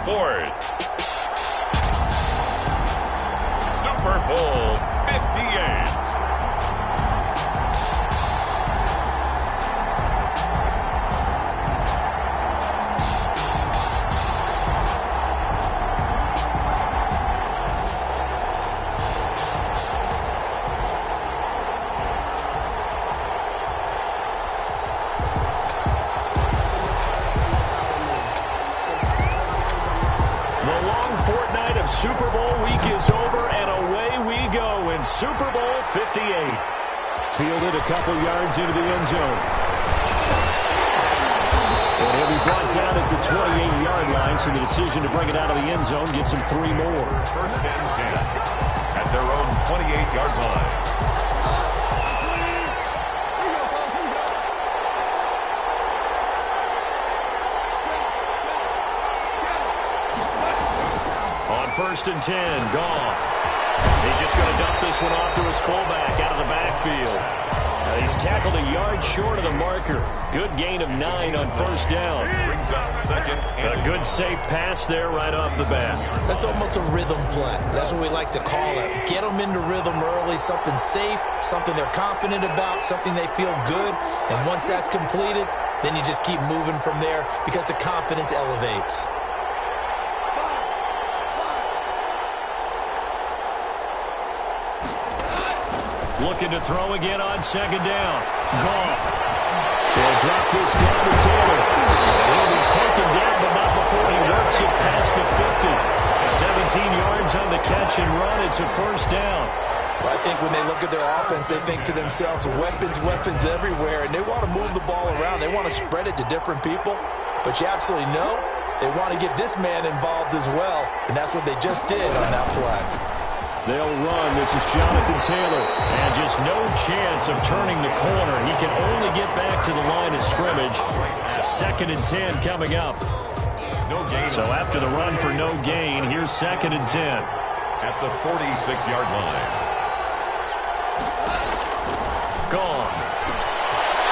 Sports. Super Bowl 58. Super Bowl week is over, and away we go in Super Bowl 58. Fielded a couple yards into the end zone. And he'll be brought down at the 28-yard line, so the decision to bring it out of the end zone gets him 3 more. First and 10 at their own 28-yard line. First and 10, Goff. He's just going to dump this one off to his fullback out of the backfield. He's tackled a yard short of the marker. Good gain of 9 on first down. Brings up second. A good safe pass there right off the bat. That's almost a rhythm play. That's what we like to call it. Get them into rhythm early, something safe, something they're confident about, something they feel good. And once that's completed, then you just keep moving from there because the confidence elevates. Looking to throw again on second down. Goff. They'll drop this down to Taylor. He'll be taken down, but not before he works it past the 50. 17 yards on the catch and run. It's a first down. Well, I think when they look at their offense, they think to themselves, weapons everywhere, and they want to move the ball around. They want to spread it to different people. But you absolutely know they want to get this man involved as well, and that's what they just did on that play. They'll run. This is Jonathan Taylor. And just no chance of turning the corner. He can only get back to the line of scrimmage. Second and 10 coming up. No gain. So after the run for no gain, here's second and 10. At the 46-yard line. Gone.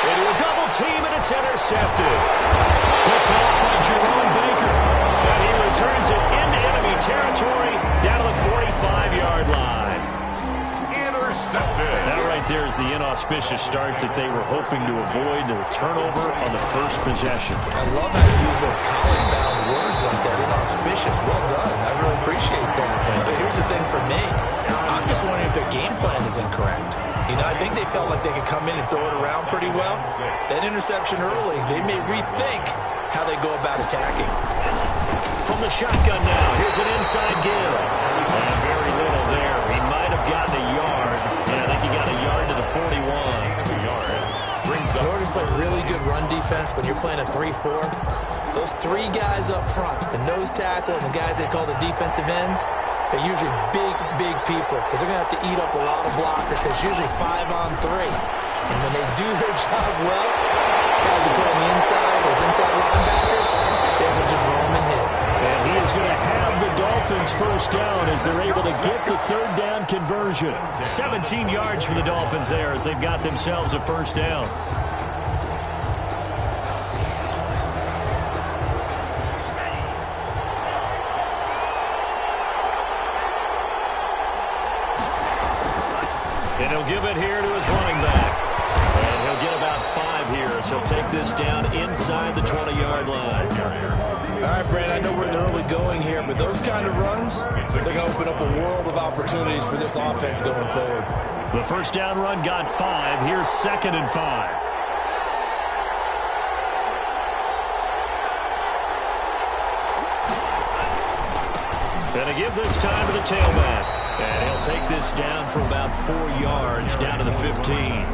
Into a double team, and it's intercepted. Picked off by Jerome Baker. And he returns it into enemy territory down to the 45-yard line. Intercepted. That right there is the inauspicious start that they were hoping to avoid, the turnover on the first possession. I love how you use those column-bound words like that, inauspicious. Well done. I really appreciate that. But here's the thing for me. I'm just wondering if their game plan is incorrect. You know, I think they felt like they could come in and throw it around pretty well. That interception early, they may rethink how they go about attacking. From the shotgun now, here's an inside give. And very little there. He might have gotten a yard. Yeah, I think he got a yard to the 41. In order to play really good run defense when you're playing a 3-4, those 3 guys up front, the nose tackle and the guys they call the defensive ends, they're usually big people because they're going to have to eat up a lot of blockers because usually 5 on 3. And when they do their job well, guys who play on the inside, those inside linebackers, they will just roam and hit. And he is going to have the Dolphins first down as they're able to get the third down conversion. 17 yards for the Dolphins there as they've got themselves a first down. And he'll give it here to his running back. And he'll get about 5 here as he'll take this down inside the 20-yard line. All right, Brad, I know we're in the early going here, but those kind of runs, they're going to open up a world of opportunities for this offense going forward. The first down run got 5. Here's second and 5. Gonna give this time to the tailback. And he'll take this down for about 4 yards, down to the 15.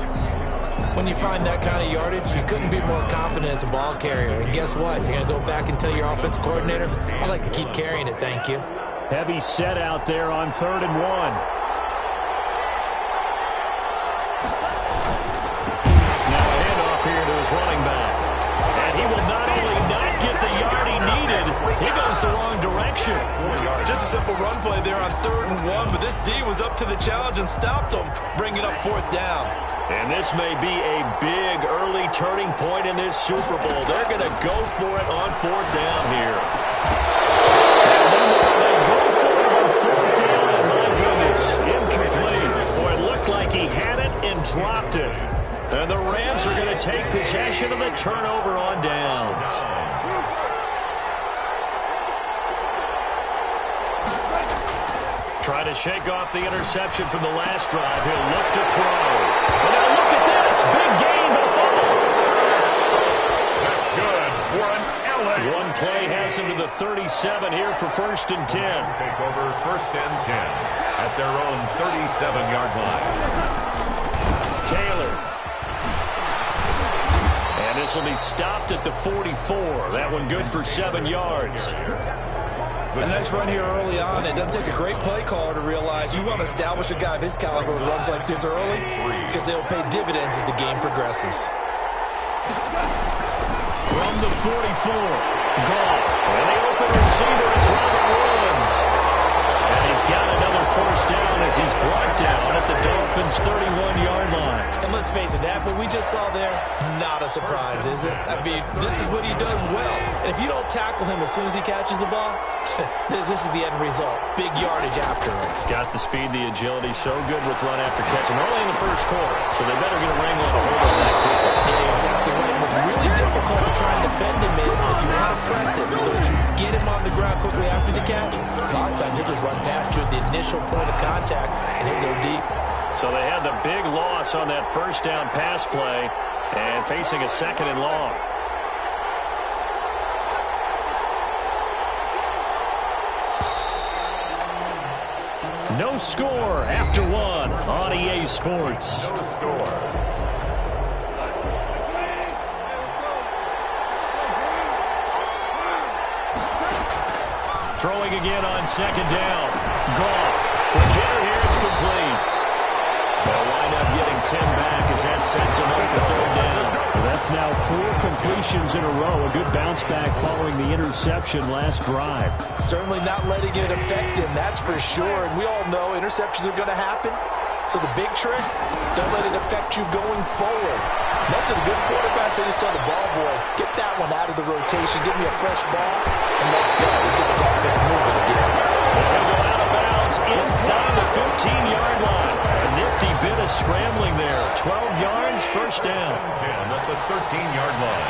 When you find that kind of yardage, you couldn't be more confident as a ball carrier. And guess what? You're going to go back and tell your offensive coordinator, I'd like to keep carrying it, thank you. Heavy set out there on 3rd and 1. Now a handoff here to his running back. And he will not only not get the yard he needed, he goes the wrong direction. Just a simple run play there on 3rd and 1, but this D was up to the challenge and stopped him, bringing up 4th down. And this may be a big early turning point in this Super Bowl. They're going to go for it on 4th down here. Trying to shake off the interception from the last drive. He'll look to throw. And now look at this. Big gain, but a fumble. That's good for an LA. One play has him to the 37 here for 1st and 10. Take over 1st and 10 at their own 37-yard line. Taylor. And this will be stopped at the 44. That one good for 7 yards. A nice run here early on. It doesn't take a great play caller to realize you want to establish a guy of his caliber with runs like this early because they'll pay dividends as the game progresses. From the 44, Goff. And the open receiver, it's Robert Woods. And he's got another 1st down as he's brought down at the Dolphins' 31-yard line. And let's face it, that what we just saw there, not a surprise, is it? I mean, this is what he does well. And if you don't tackle him as soon as he catches the ball, this is the end result. Big yardage after it. Got the speed, the agility, so good with run after catch. And early in the 1st quarter, so they better get a wrangle on a hold on that quickly. Yeah, exactly right. And what's really difficult to try and defend him is if you want to press him so that you get him on the ground quickly after the catch, a lot of times he'll just run past you at the initial point of contact, and he'll go deep. So they had the big loss on that 1st down pass play and facing a 2nd and long. No score after 1 on EA Sports. No score. Throwing again on 2nd down. Goff. The kicker here is complete. They'll wind up getting 10 back as that sets him up for 3rd down. That's now 4 completions in a row. A good bounce back following the interception last drive. Certainly not letting it affect him, that's for sure. And we all know interceptions are going to happen. So the big trick, don't let it affect you going forward. Most of the good quarterbacks, they just tell the ball boy, get that one out of the rotation, give me a fresh ball, and let's go. Let's get this offense moving again. They'll go out of bounds inside the 15-yard line. A nifty bit of scrambling there. 12 yards, 1st down. 10 at the 13-yard line.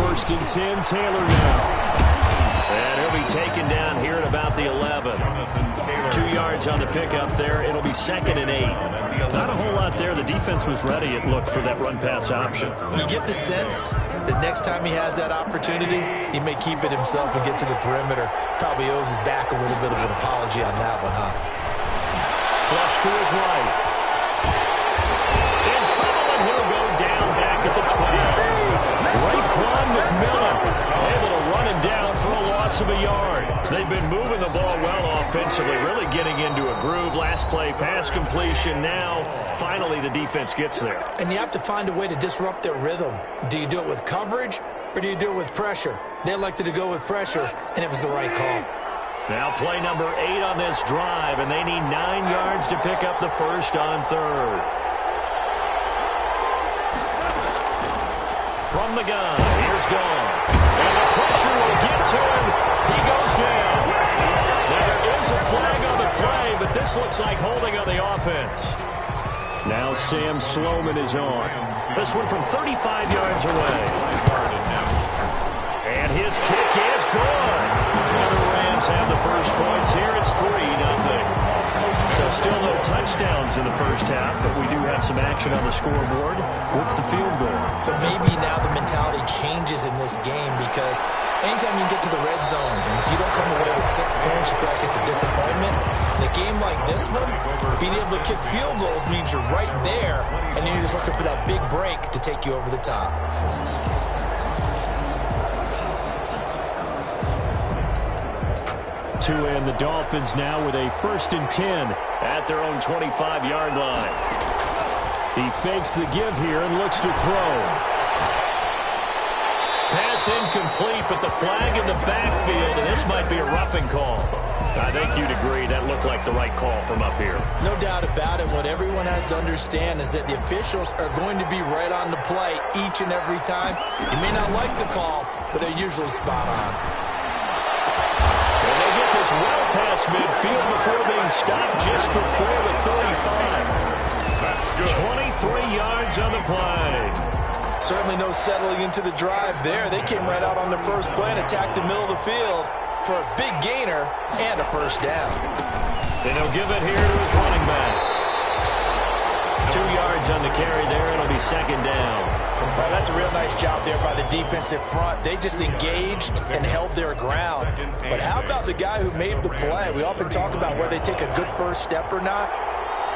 1st and 10, Taylor now. And he'll be taken down here at about the 11. 2 yards on the pickup there. It'll be 2nd and 8. Not a whole lot there. The defense was ready, it looked, for that run-pass option. You get the sense that next time he has that opportunity, he may keep it himself and get to the perimeter. Probably owes his back a little bit of an apology on that one, huh? Flush to his right. In trouble, and he'll go down back at the 12. Raekwon McMillan able to run him down for a loss of a yard. They've been moving the ball well offensively, really getting into a groove. Last play, pass completion. Now, finally, the defense gets there. And you have to find a way to disrupt their rhythm. Do you do it with coverage, or do you do it with pressure? They elected to go with pressure, and it was the right call. Now play number 8 on this drive, and they need 9 yards to pick up the 1st on 3rd. From the gun, here's Goff. And the pressure will get to him. He goes down. Now there is a flag on the play, but this looks like holding on the offense. Now Sam Sloman is on. This one from 35 yards away. And his kick is good. And the Rams have the 1st points here. It's 3-0. So still no touchdowns in the 1st half, but we do have some action on the scoreboard with the field goal. So maybe now the mentality changes in this game because anytime you get to the red zone, and if you don't come away with 6 points, you feel like it's a disappointment. In a game like this one, being able to kick field goals means you're right there, and you're just looking for that big break to take you over the top. And the Dolphins now with a 1st and 10 at their own 25-yard line. He fakes the give here and looks to throw. Pass incomplete, but the flag in the backfield, and this might be a roughing call. I think you'd agree that looked like the right call from up here. No doubt about it. What everyone has to understand is that the officials are going to be right on the play each and every time. You may not like the call, but they're usually spot on. Well past midfield before being stopped just before the 35. 23 yards on the play. Certainly no settling into the drive there. They came right out on the first play and attacked the middle of the field. for a big gainer and a first down. And he'll give it here to his running back. 2 yards on the carry there. It'll be second down. Well, that's a real nice job there by the defensive front. They just engaged and held their ground. But how about the guy who made the play? We often talk about whether they take a good first step or not.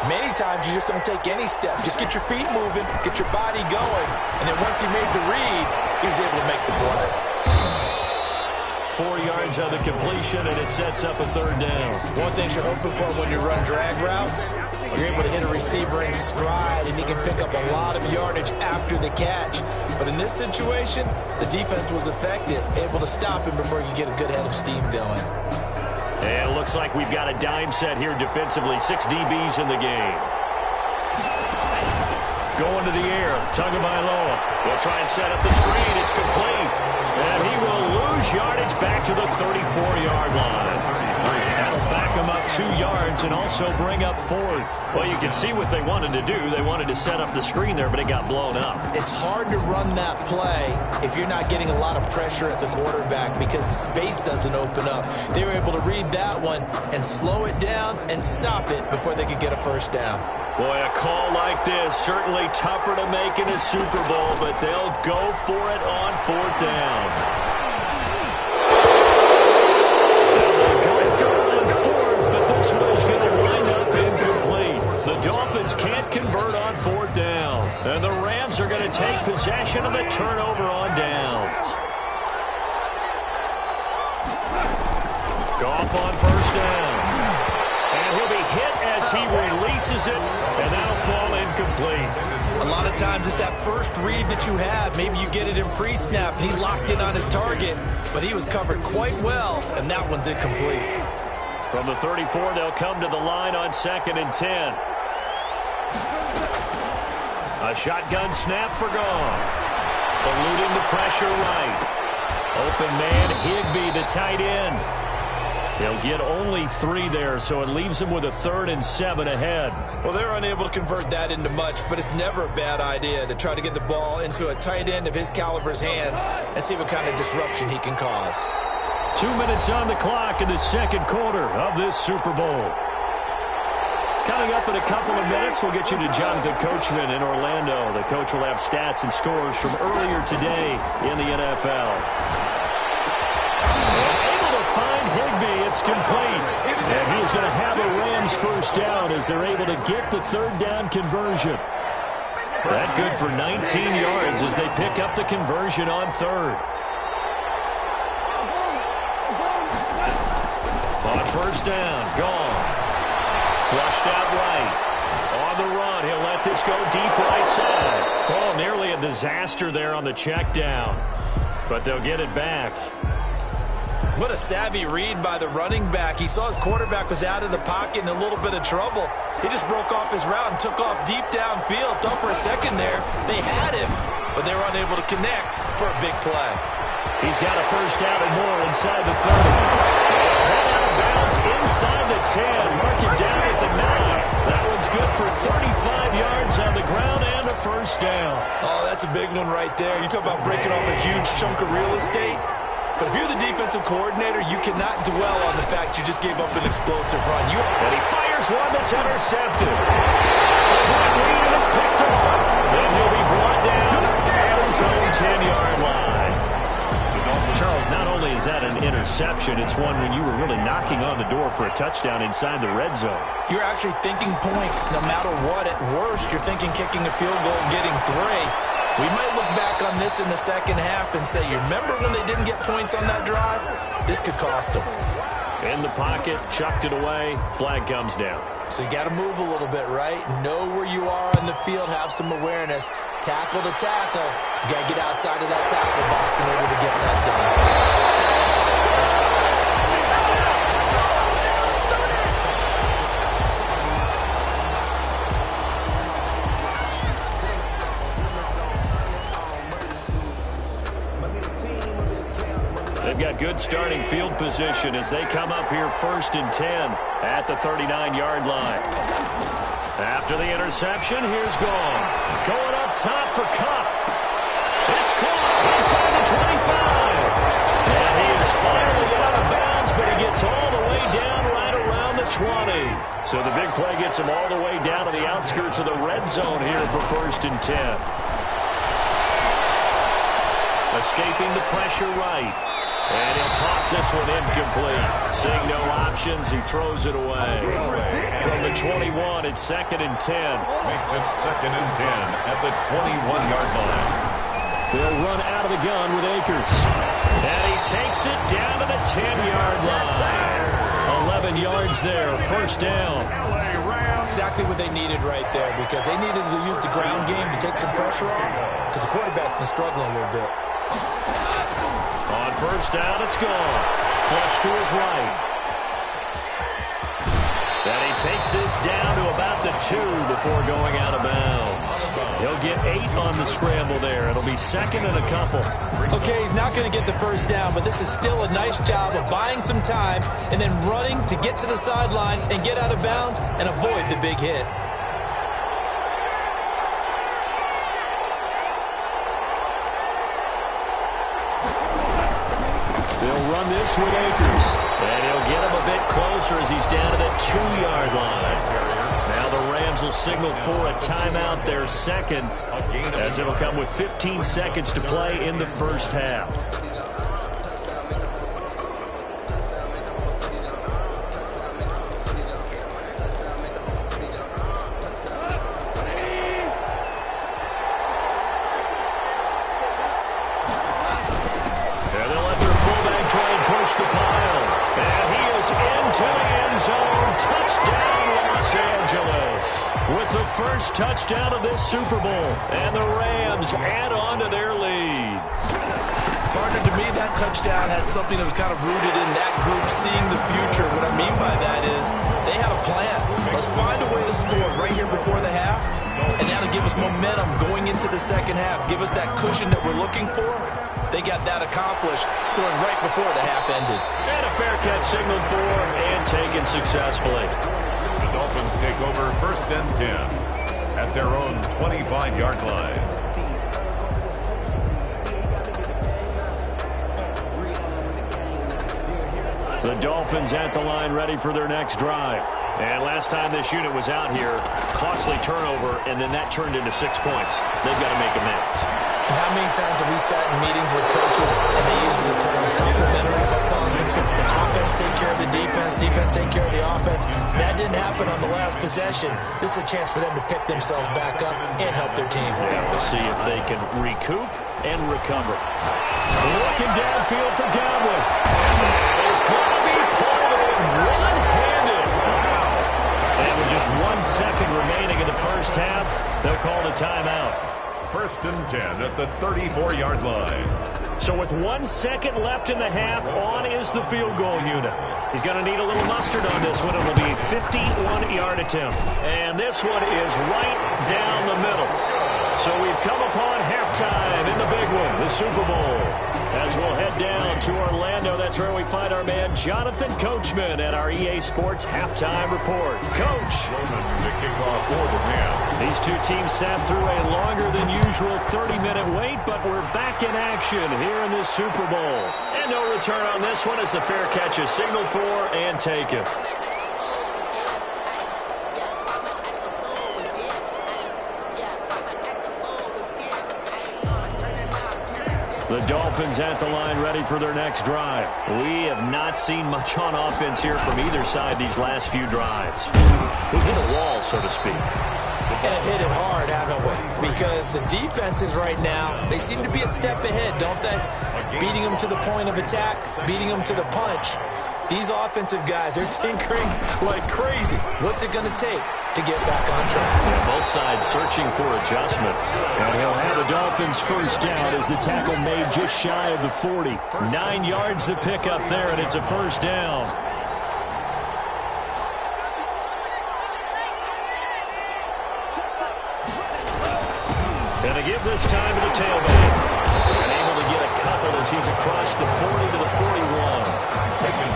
Many times you just don't take any step. Just get your feet moving, get your body going, and then once he made the read, he was able to make the play. 4 yards on the completion, and it sets up a third down. One thing you're hoping for when you run drag routes, you're able to hit a receiver in stride, and he can pick up a lot of yardage after the catch. But in this situation, the defense was effective, able to stop him before you get a good head of steam going. And it looks like we've got a dime set here defensively. 6 DBs in the game. Going to the air. Tagovailoa will try and set up the screen. It's complete. And he will lose yardage back to the 34-yard line. That'll back him up 2 yards and also bring up fourth. Well, you can see what they wanted to do. They wanted to set up the screen there, but it got blown up. It's hard to run that play if you're not getting a lot of pressure at the quarterback because the space doesn't open up. They were able to read that one and slow it down and stop it before they could get a first down. Boy, a call like this, certainly tougher to make in a Super Bowl, but they'll go for it on fourth down. They'll go for it on fourth, but this one's going to wind up incomplete. The Dolphins can't convert on fourth down, and the Rams are going to take possession of the turnover on downs. Goff on first down. And he'll be hit as he releases it, and that'll fall incomplete. A lot of times it's that first read that you have. Maybe you get it in pre-snap, and he locked in on his target, but he was covered quite well, and that one's incomplete. From the 34, they'll come to the line on 2nd and 10. A shotgun snap for Goff. Eluding the pressure right. Open man, Higbee, the tight end. They'll get only 3 there, so it leaves them with a 3rd and 7 ahead. Well, they're unable to convert that into much, but it's never a bad idea to try to get the ball into a tight end of his caliber's hands and see what kind of disruption he can cause. 2 minutes on the clock in the second quarter of this Super Bowl. Coming up in a couple of minutes, we'll get you to Jonathan Coachman in Orlando. The coach will have stats and scores from earlier today in the NFL. Higbee, it's complete. And he's going to have a Rams first down as they're able to get the third down conversion. That good for 19 yards as they pick up the conversion on third. On first down, gone. Flushed out right. On the run, he'll let this go deep right side. Oh, nearly a disaster there on the check down. But they'll get it back. What a savvy read by the running back. He saw his quarterback was out of the pocket in a little bit of trouble. He just broke off his route and took off deep downfield. Thought for a second there they had him, but they were unable to connect for a big play. He's got a first down and more inside the 30. Head out of bounds inside the 10. Mark it down at the 9. That one's good for 35 yards on the ground and a first down. Oh, that's a big one right there. You talk about breaking off a huge chunk of real estate. But if you're the defensive coordinator, you cannot dwell on the fact you just gave up an explosive run. And he fires one that's intercepted. And it's picked off. Then he'll be brought down at his own 10-yard line. Charles, not only is that an interception, it's one when you were really knocking on the door for a touchdown inside the red zone. You're actually thinking points no matter what. At worst, you're thinking kicking a field goal and getting 3. We might look back on this in the second half and say, you remember when they didn't get points on that drive? This could cost them. In the pocket, chucked it away, flag comes down. So you got to move a little bit, right? Know where you are on the field, have some awareness. Tackle to tackle. You got to get outside of that tackle box in order to get that done. They've got good starting field position as they come up here 1st and 10 at the 39-yard line. After the interception, here's Goff. Going up top for Kupp. It's caught inside the 25. And he is finally out of bounds So the big play gets him all the way down to the outskirts of the red zone here for 1st and 10. Escaping the pressure right. And he'll toss this one incomplete. Seeing no options, he throws it away. From the 21, it's 2nd and 10. Makes it 2nd and 10 at the 21-yard line. They'll run out of the gun with Akers. And he takes it down to the 10-yard line. 11 yards there, 1st down. Exactly what they needed right there, because they needed to use the ground game to take some pressure off, because the quarterback's been struggling a little bit. On 1st down, it's gone. Flush to his right. And he takes this down to about the 2 before going out of bounds. He'll get 8 on the scramble there. It'll be 2nd and a couple. Okay, he's not going to get the 1st down, but this is still a nice job of buying some time and then running to get to the sideline and get out of bounds and avoid the big hit. They'll run this with Akers. And he'll get him a bit closer as he's down to the 2-yard line. Now the Rams will signal for a timeout, their 2nd, as it'll come with 15 seconds to play in the 1st half. The pile. And he is into the end zone. Touchdown, Los Angeles. With the first touchdown of this Super Bowl. And the Rams add on to their lead. Partner, to me, that touchdown had something that was kind of rooted in that group seeing the future. What I mean by that is they had a plan. Let's find a way to score right here before the half. And now to give us momentum going into the 2nd half. Give us that cushion that we're looking for. They got that accomplished, scoring right before the half ended. And a fair catch signaled for and taken successfully. The Dolphins take over 1st and 10 at their own 25-yard line. The Dolphins at the line ready for their next drive. And last time this unit was out here, costly turnover, and then that turned into 6 points. They've got to make amends. And how many times have we sat in meetings with coaches and they use the term complementary football? Offense take care of the defense, defense take care of the offense. That didn't happen on the last possession. This is a chance for them to pick themselves back up and help their team. Yeah, we'll see if they can recoup and recover. Looking downfield for Godwin. It's going to be pulled in one-handed. Wow. And with just 1 second remaining in the 1st half, they'll call the timeout. 1st and 10 at the 34-yard line. So with 1 second left in the half, on is the field goal unit. He's going to need a little mustard on this one. It'll be a 51-yard attempt. And this one is right down the middle. So we've come upon halftime in the big one, the Super Bowl. As we'll head down to Orlando, that's where we find our man Jonathan Coachman at our EA Sports Halftime Report. Coach. The kickoff for the Rams. These two teams sat through a longer than usual 30-minute wait, but we're back in action here in this Super Bowl. And no return on this one as the fair catch is signaled for and taken. The Dolphins at the line ready for their next drive. We have not seen much on offense here from either side these last few drives. We've hit a wall, so to speak. And have hit it hard, haven't we? Because the defenses right now, they seem to be a step ahead, don't they? Beating them to the point of attack, beating them to the punch. These offensive guys, they're tinkering like crazy. What's it going to take to get back on track? Yeah, both sides searching for adjustments. And he'll have the Dolphins 1st down as the tackle made just shy of the 40. 9 yards to pick up there, and it's a 1st down. And to give this time to the tailback. And able to get a couple as he's across the 40 to the 41.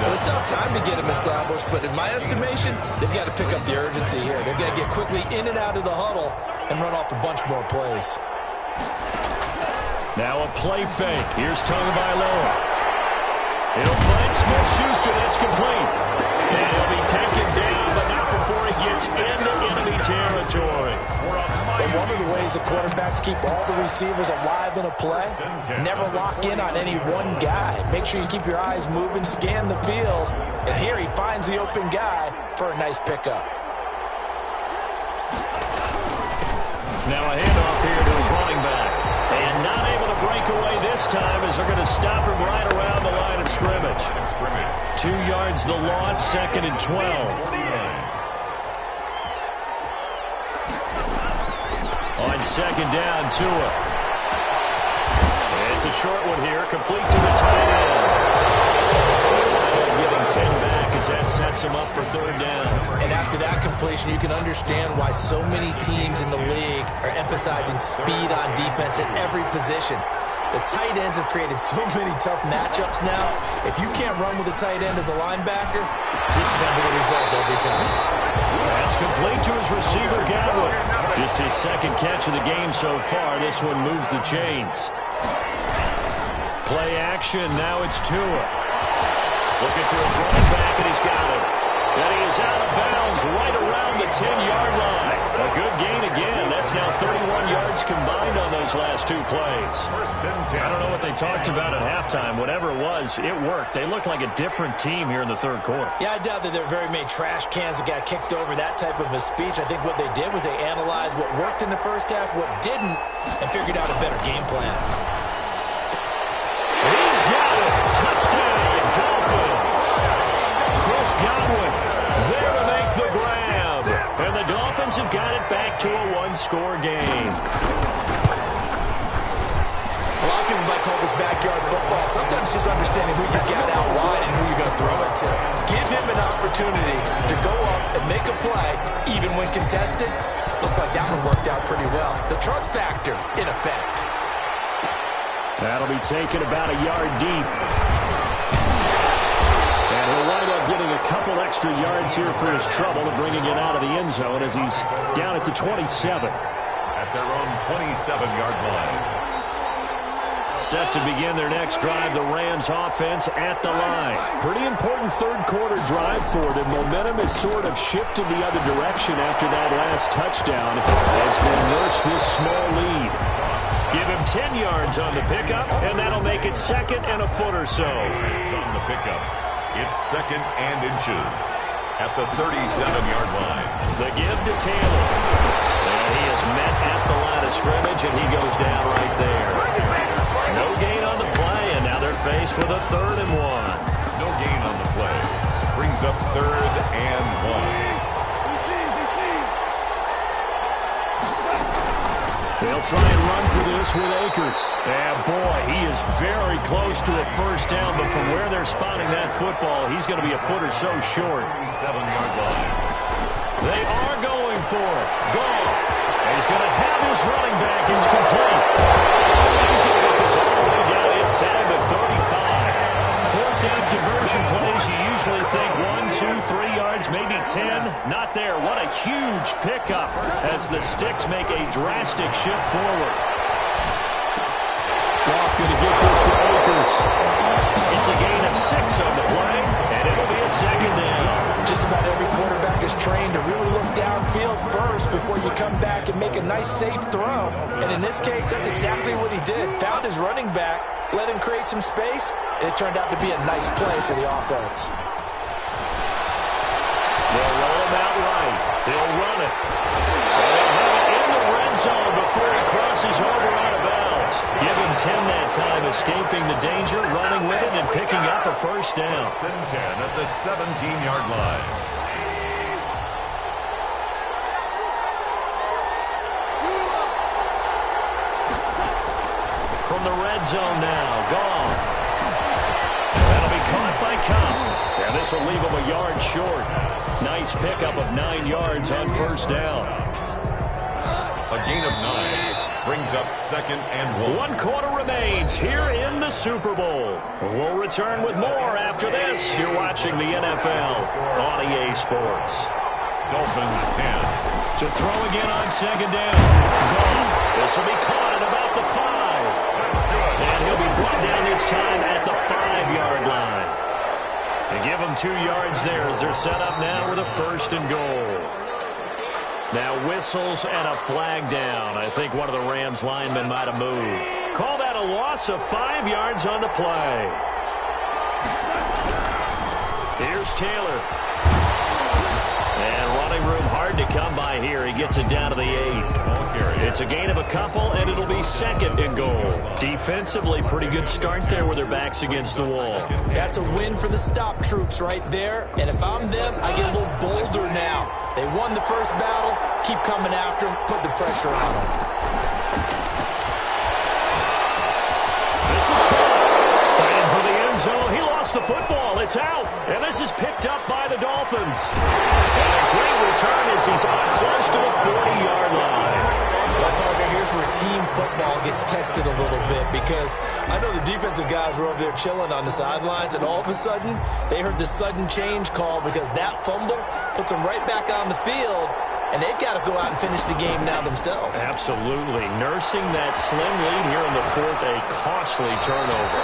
Well, they still have time to get him established, but in my estimation, they've got to pick up the urgency here. They've got to get quickly in and out of the huddle and run off a bunch more plays. Now a play fake. Here's Tagovailoa. He'll find Smith-Schuster. That's complete. And he'll be taken down, but not before he it gets into enemy territory. And one of the ways the quarterbacks keep all the receivers alive in a play, never lock in on any one guy. Make sure you keep your eyes moving, scan the field, and here he finds the open guy for a nice pickup. Now a handoff here to his running back. And not able to break away this time as they're going to stop him right around the line of scrimmage. 2 yards the loss, 2nd and 12. On 2nd down, Tua. It's a short one here, complete to the tight end. Getting 10 back as that sets him up for 3rd down. And after that completion, you can understand why so many teams in the league are emphasizing speed on defense at every position. The tight ends have created so many tough matchups now. If you can't run with a tight end as a linebacker, this is going to be the result every time. That's complete to his receiver, Godwin. Just his 2nd catch of the game so far. This one moves the chains. Play action. Now it's Tua. Looking for his running back, and he's got him. And he is out of bounds right around the 10-yard line. A good gain again. That's now 31 yards combined on those last 2 plays. I don't know what they talked about at halftime. Whatever it was, it worked. They looked like a different team here in the 3rd quarter. Yeah, I doubt that there were very many trash cans that got kicked over, that type of a speech. I think what they did was they analyzed what worked in the first half, what didn't, and figured out a better game plan. He's got it. Touchdown, Dolphins. Chris Godwin there to make the grab. And the Dolphins have got it back to a 1-score game. A lot of people might call this backyard football. Sometimes just understanding who you got out wide and who you're going to throw it to. Give him an opportunity to go up and make a play, even when contested. Looks like that one worked out pretty well. The trust factor, in effect. That'll be taken about a yard deep. And he'll wind up getting a couple extra yards here for his trouble of bringing it out of the end zone as he's down at the 27. At their own 27-yard line. Set to begin their next drive, the Rams offense at the line. Pretty important 3rd quarter drive for them. Momentum has sort of shifted the other direction after that last touchdown as they nurse this small lead. Give him 10 yards on the pickup, and that'll make it 2nd and a foot or so. It's on the pickup. It's 2nd and inches at the 37-yard line. The give to Taylor. And he is met at the line of scrimmage, and he goes down right there. No gain on the play, and now they're faced with a 3rd and 1. No gain on the play. Brings up 3rd and 1. They'll try and run for this with Akers. Yeah, boy, he is very close to a 1st down, but from where they're spotting that football, he's going to be a foot or so short. 7-yard line. They are going for it. Goff. He's going to have his running back. It's complete. He's going to get this all the way down inside the 35. 4th down conversion plays, you usually think 1, 2, 3 yards, maybe 10. Not there. What a huge pickup as the Sticks make a drastic shift forward. Goff going to get this to Akers. It's a gain of 6 on the play, and it'll be a 2nd down. Just about every quarterback is trained to really look downfield first before you come back and make a nice, safe throw. And in this case, that's exactly what he did. Found his running back, let him create some space, and it turned out to be a nice play for the offense. They'll roll him out right. They'll run it. And they'll have it in the red zone before he crosses over out of bounds. Give him 10 that time, escaping the danger, running with it, and picking up a 1st down. 10 at the 17-yard line. From the red zone now, Goff. That'll be caught by Cobb. And this will leave him a yard short. Nice pickup of 9 yards on 1st down. A gain of 9 brings up 2nd and 1. 1 quarter remains here in the Super Bowl. We'll return with more after this. You're watching the NFL on EA Sports. Dolphins 10. To throw again on 2nd down. Goff. This will be caught at about the 5. And he'll be brought down this time at the 5-yard line. They give him 2 yards there as they're set up now with a 1st and goal. Now whistles and a flag down. I think one of the Rams linemen might have moved. Call that a loss of 5 yards on the play. Here's Taylor. And running room hard to come by here. He gets it down to the 8. It's a gain of a couple, and it'll be 2nd and goal. Defensively, pretty good start there with their backs against the wall. That's a win for the stop troops right there. And if I'm them, I get a little bolder now. They won the first battle. Keep coming after them. Put the pressure on them. This is Cole. Fighting for the end zone. He lost the football. It's out. And this is picked up by the Dolphins. And a great return as he's up close to the 40-yard line. Well, partner, here's where team football gets tested a little bit, because I know the defensive guys were over there chilling on the sidelines, and all of a sudden, they heard the sudden change call because that fumble puts them right back on the field, and they've got to go out and finish the game now themselves. Absolutely. Nursing that slim lead here in the 4th, a costly turnover.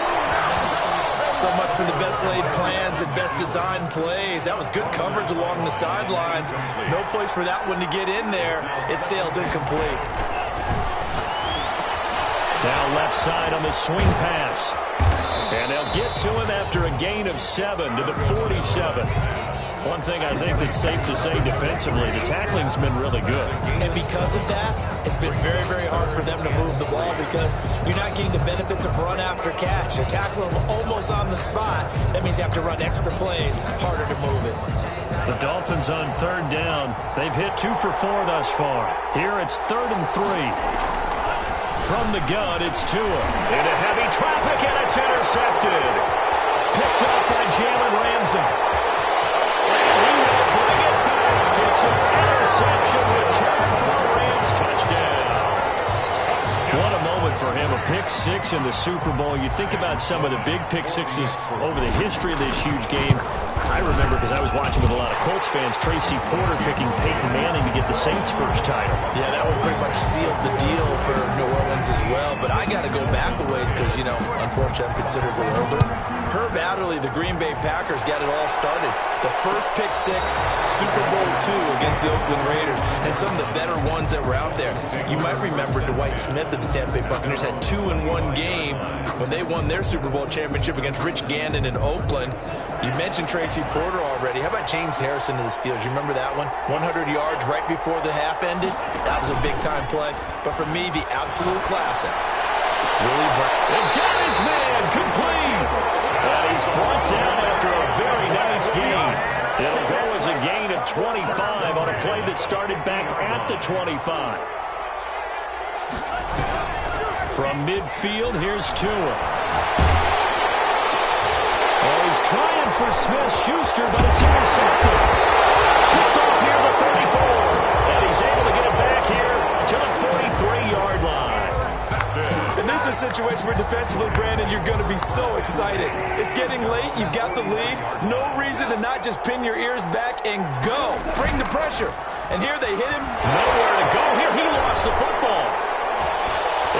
So much for the best laid plans and best designed plays. That was good coverage along the sidelines. No place for that one to get in there. It sails incomplete. Now left side on the swing pass. And they'll get to him after a gain of 7 to the 47. One thing I think that's safe to say defensively, the tackling's been really good. And because of that, it's been very, very hard for them to move the ball because you're not getting the benefits of run after catch. You're tackling them almost on the spot. That means you have to run extra plays, harder to move it. The Dolphins on 3rd down. They've hit 2 for 4 thus far. Here it's 3rd and 3. From the gun, it's Tua. Into heavy traffic, and it's intercepted. Picked up by Jalen Ramsey. And he will bring it back. It's an interception return for a Rams touchdown. What a moment for him. A pick 6 in the Super Bowl. You think about some of the big pick 6s over the history of this huge game. I remember, because I was watching with a lot of Colts fans, Tracy Porter picking Peyton Manning to get the Saints' first title. Yeah, that one pretty much sealed the deal for New Orleans as well. But I got to go back a ways because, you know, unfortunately, I'm considerably older. Herb Adderley, the Green Bay Packers, got it all started. The first pick 6, Super Bowl II against the Oakland Raiders, and some of the better ones that were out there. You might remember Dwight Smith of the Tampa Bay Buccaneers had 2 in one game when they won their Super Bowl championship against Rich Gannon in Oakland. You mentioned Tracy Porter already. How about James Harrison to the Steelers? You remember that one? 100 yards right before the half ended? That was a big-time play. But for me, the absolute classic, Willie Brown. And got his man complete. And he's brought down after a very nice gain. It'll go as a gain of 25 on a play that started back at the 25. From midfield, here's Tua. Oh, he's trying for Smith-Schuster, but it's intercepted. Picked off near the 34. And he's able to get it back here to the 43-yard line. And this is a situation where defensively, Brandon, you're going to be so excited. It's getting late. You've got the lead. No reason to not just pin your ears back and go. Bring the pressure. And here they hit him. Nowhere to go. Here he lost the football.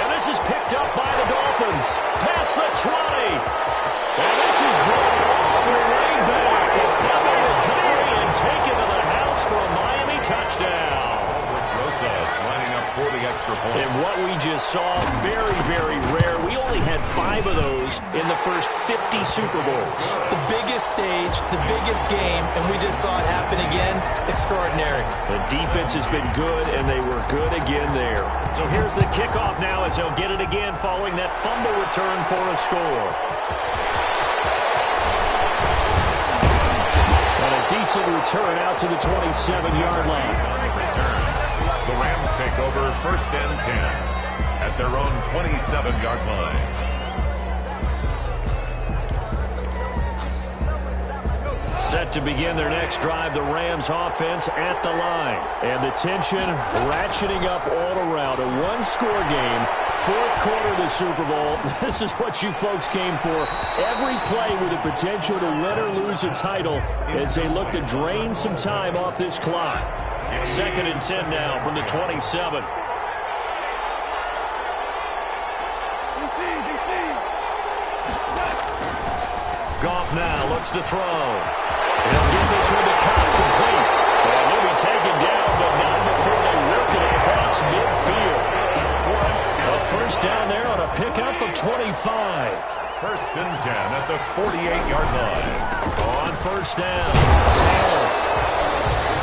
And this is picked up by the Dolphins. Past the 20. And this is brought all the way back. A fumble recovery and taken to the house for a Miami touchdown. Lining up for the extra point. And what we just saw, very, very rare. We only had 5 of those in the first 50 Super Bowls. The biggest stage, the biggest game, and we just saw it happen again. Extraordinary. The defense has been good, and they were good again there. So here's the kickoff now as they'll get it again following that fumble return for a score. And a decent return out to the 27-yard line. The Rams take over 1st and 10 at their own 27-yard line. Set to begin their next drive, the Rams offense at the line. And the tension ratcheting up all around. A one-score game, 4th quarter of the Super Bowl. This is what you folks came for. Every play with the potential to win or lose a title as they look to drain some time off this clock. 2nd and 10 now from the 27. Goff now looks to throw. He'll get this one to Cobb complete. And he'll be taken down, but not before across midfield. A first down there on a pickup of 25. First and 10 at the 48-yard line. On first down, Taylor.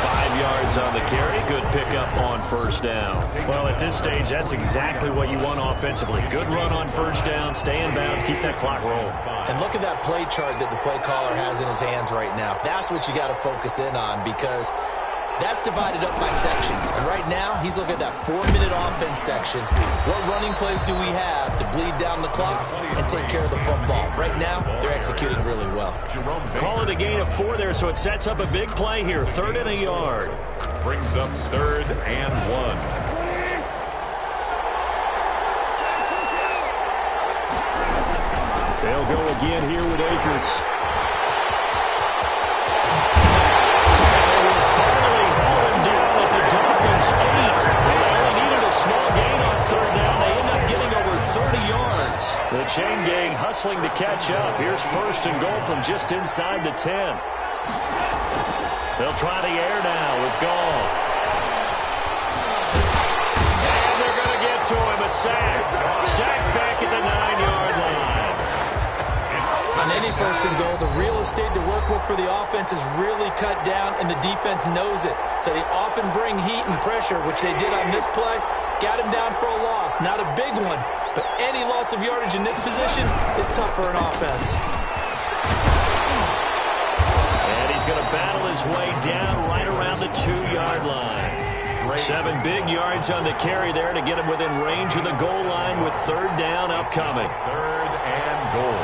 5 yards on the carry. Good pickup on first down. Well, at this stage, that's exactly what you want offensively. Good run on first down, stay in bounds, keep that clock rolling. And look at that play chart that the play caller has in his hands right now. That's what you got to focus in on, because that's divided up by sections. And right now, he's looking at that 4-minute offense section. What running plays do we have to bleed down the clock and take care of the football? Right now, they're executing really well. Call it a gain of 4 there, so it sets up a big play here. 3rd and a yard. Brings up 3rd and 1. They'll go again here with Akers. Finally holding down at the Dolphins' 8. They only needed a small gain on 3rd down. They end up getting over 30 yards. The chain gang hustling to catch up. Here's 1st and goal from just inside the 10. They'll try the air now with Goff. And they're going to get to him. A sack. Sack back at the 9-yard line. On any 1st and goal, the real estate to work with for the offense is really cut down, and the defense knows it. So they often bring heat and pressure, which they did on this play. Got him down for a loss. Not a big one, but any loss of yardage in this position is tough for an offense. And he's going to battle his way down right around the 2-yard line. 7 big yards on the carry there to get him within range of the goal line with 3rd down upcoming. 3rd and goal.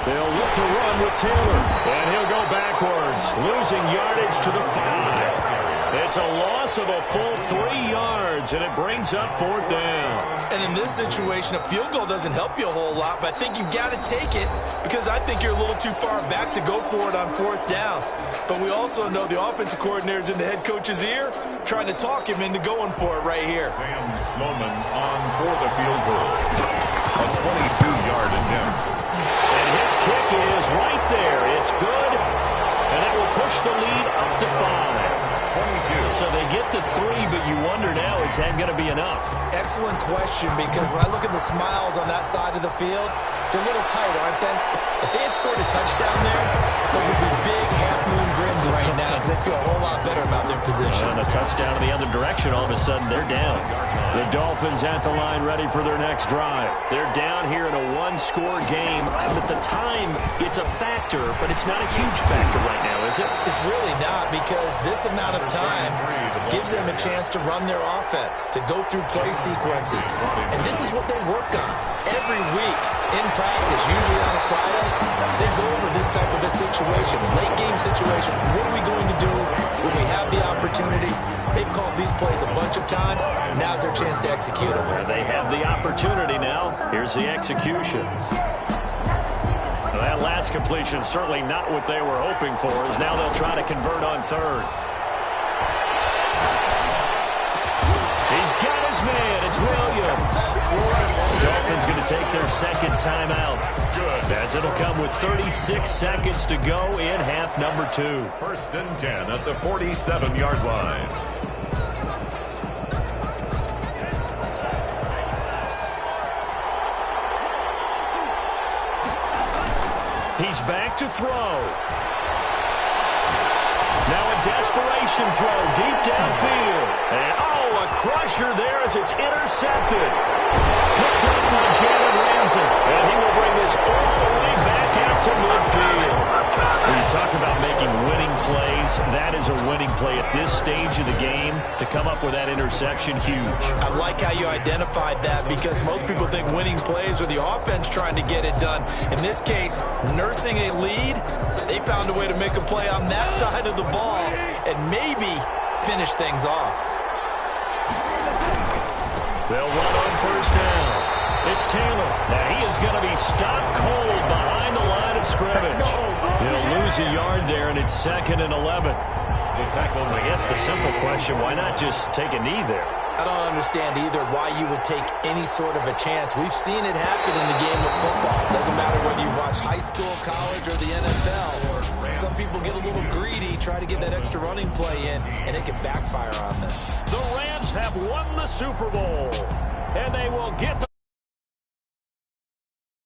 They'll look to run with Taylor. And he'll go backwards, losing yardage to the 5. It's a loss of a full 3 yards, and it brings up 4th down. And in this situation, a field goal doesn't help you a whole lot, but I think you've got to take it, because I think you're a little too far back to go for it on 4th down. But we also know the offensive coordinator's in the head coach's ear, trying to talk him into going for it right here. Sam Snowman on for the field goal. A 22-yard attempt. And his kick is right there. It's good, and it will push the lead up to 5. 22. So they get to 3, but you wonder now, is that going to be enough? Excellent question, because when I look at the smiles on that side of the field, they're a little tight, aren't they? If they had scored a touchdown there, those would be big half-moon grins right now, because they feel a whole lot better about their position. And a touchdown in the other direction, all of a sudden they're down. The Dolphins at the line ready for their next drive. They're down here in a 1-score game. At the time, it's a factor, but it's not a huge factor right now, is it? It's really not, because this amount of time gives them a chance to run their offense, to go through play sequences. And this is what they work on every week in practice, usually on a Friday. They go over this type of a situation, late game situation. What are we going to do when we have the opportunity? They've called these plays a bunch of times. Now's their chance to execute them. They have the opportunity now. Here's the execution. Well, that last completion certainly not what they were hoping for, as now they'll try to convert on 3rd. He's got his man. It's Williams. Dolphins going to take their 2nd timeout, as it'll come with 36 seconds to go in half number 2. 1st and 10 at the 47-yard line. He's back to throw. Now a desperation throw deep downfield. And, a crusher there as it's intercepted. Picked up by Jalen Ramsey. And he will bring this all the way back out to midfield. When you talk about making winning plays, that is a winning play at this stage of the game. To come up with that interception, huge. I like how you identified that, because most people think winning plays are the offense trying to get it done. In this case, nursing a lead, they found a way to make a play on that side of the ball and maybe finish things off. They'll run on 1st down. It's Taylor. Now he is going to be stopped cold behind the line of scrimmage. He'll lose a yard there, and it's 2nd and 11. The tackle. I guess the simple question, why not just take a knee there? I don't understand either why you would take any sort of a chance. We've seen it happen in the game of football. Doesn't matter whether you watch high school, college, or the NFL. Some people get a little greedy, try to get that extra running play in, and it can backfire on them. The Rams have won the Super Bowl, and they will get the